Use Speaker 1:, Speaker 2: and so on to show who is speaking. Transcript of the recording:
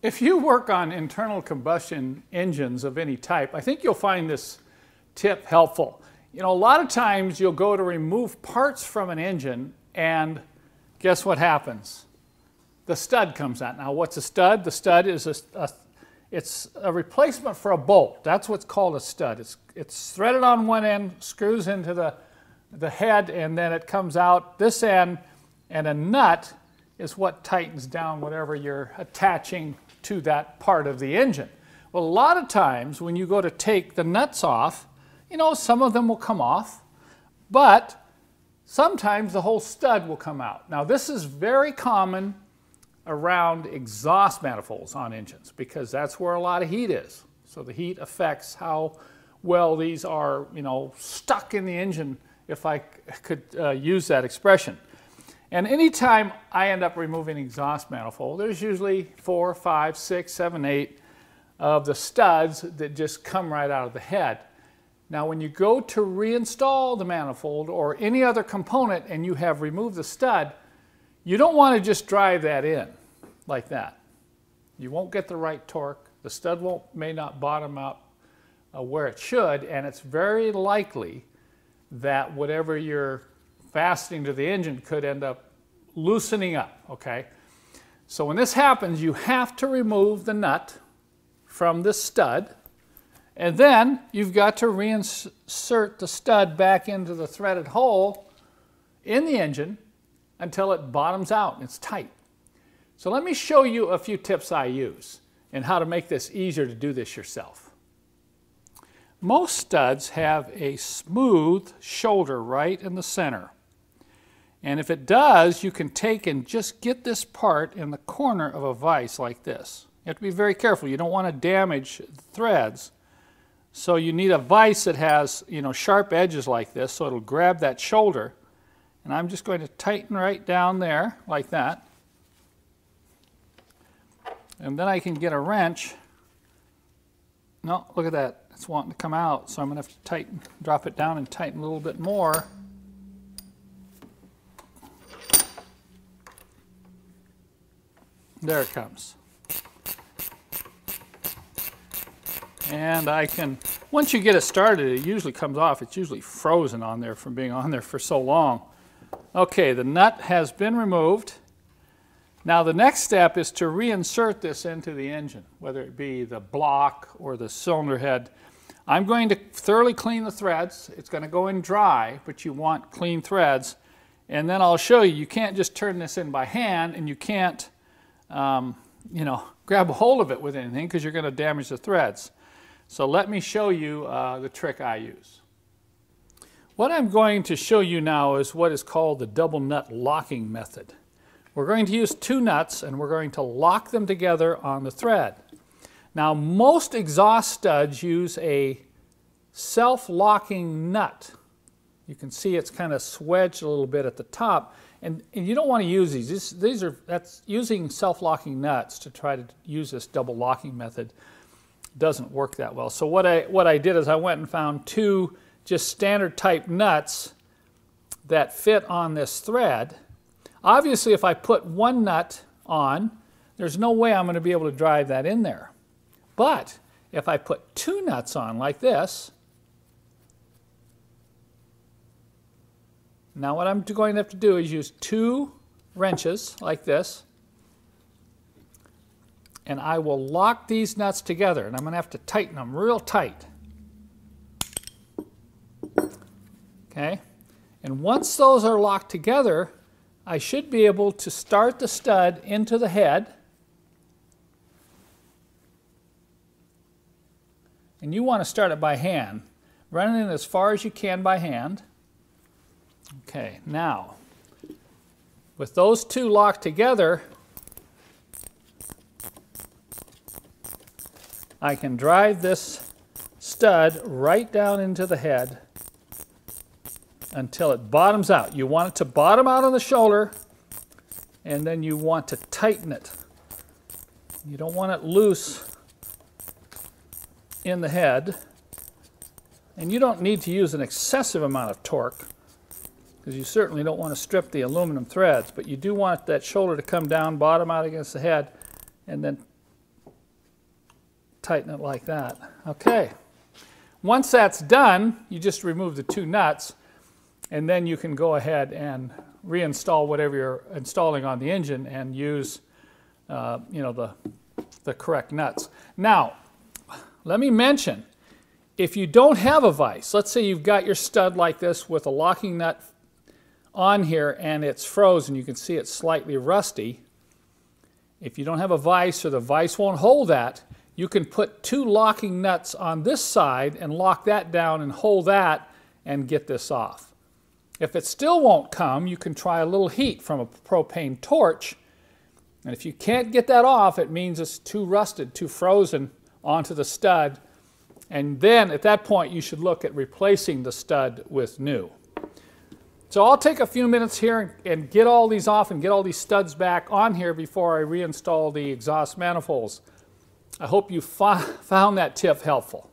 Speaker 1: If you work on internal combustion engines of any type, I think you'll find this tip helpful. You know, a lot of times you'll go to remove parts from an engine and guess what happens? The stud comes out. Now what's a stud? The stud is it's a replacement for a bolt. That's what's called a stud. It's threaded on one end, screws into the head, and then it comes out this end, and a nut is what tightens down whatever you're attaching to that part of the engine. Well, a lot of times when you go to take the nuts off, you know, some of them will come off, but sometimes the whole stud will come out. Now this is very common around exhaust manifolds on engines because that's where a lot of heat is. So the heat affects how well these are, you know, stuck in the engine, if I could use that expression. And anytime I end up removing exhaust manifold, there's usually 4, 5, 6, 7, 8 of the studs that just come right out of the head. Now when you go to reinstall the manifold or any other component and you have removed the stud, you don't want to just drive that in like that. You won't get the right torque. The stud may not bottom out where it should, and it's very likely that whatever you're fastening to the engine could end up loosening up, okay? So when this happens, you have to remove the nut from the stud, and then you've got to reinsert the stud back into the threaded hole in the engine until it bottoms out and it's tight. So let me show you a few tips I use and how to make this easier to do this yourself. Most studs have a smooth shoulder right in the center. And if it does, you can take and just get this part in the corner of a vise like this. You have to be very careful. You don't want to damage the threads. So you need a vise that has, you know, sharp edges like this so it'll grab that shoulder. And I'm just going to tighten right down there like that. And then I can get a wrench. No, look at that. It's wanting to come out, so I'm going to have to tighten, drop it down and tighten a little bit more. There it comes. And I can, once you get it started, it usually comes off. It's usually frozen on there from being on there for so long. Okay, the nut has been removed. Now the next step is to reinsert this into the engine, whether it be the block or the cylinder head. I'm going to thoroughly clean the threads. It's going to go in dry, but you want clean threads. And then I'll show you, you can't just turn this in by hand, and you can't, you know, grab a hold of it with anything because you're going to damage the threads. So let me show you the trick I use. What I'm going to show you now is what is called the double nut locking method. We're going to use 2 nuts and we're going to lock them together on the thread. Now most exhaust studs use a self-locking nut. You can see it's kind of swedged a little bit at the top, and you don't want to use these. That's using self-locking nuts to try to use this double locking method doesn't work that well. So what I did is I went and found 2 just standard type nuts that fit on this thread. Obviously, if I put 1 nut on, there's no way I'm going to be able to drive that in there. But if I put 2 nuts on like this, now what I'm going to have to do is use 2 wrenches like this, and I will lock these nuts together, and I'm going to have to tighten them real tight. Okay? And once those are locked together, I should be able to start the stud into the head. And you want to start it by hand. Run it in as far as you can by hand. Okay, now, with those 2 locked together, I can drive this stud right down into the head until it bottoms out. You want it to bottom out on the shoulder, and then you want to tighten it. You don't want it loose in the head, and you don't need to use an excessive amount of torque because you certainly don't want to strip the aluminum threads, but you do want that shoulder to come down, bottom out against the head, and then tighten it like that. Okay. Once that's done, you just remove the 2 nuts, and then you can go ahead and reinstall whatever you're installing on the engine and use you know, the correct nuts. Now, let me mention, if you don't have a vise, let's say you've got your stud like this with a locking nut on here and it's frozen, you can see it's slightly rusty. If you don't have a vise or the vise won't hold that, you can put 2 locking nuts on this side and lock that down and hold that and get this off. If it still won't come, you can try a little heat from a propane torch, and if you can't get that off, it means it's too rusted, too frozen onto the stud, and then at that point you should look at replacing the stud with new. So I'll take a few minutes here and get all these off and get all these studs back on here before I reinstall the exhaust manifolds. I hope you found that tip helpful.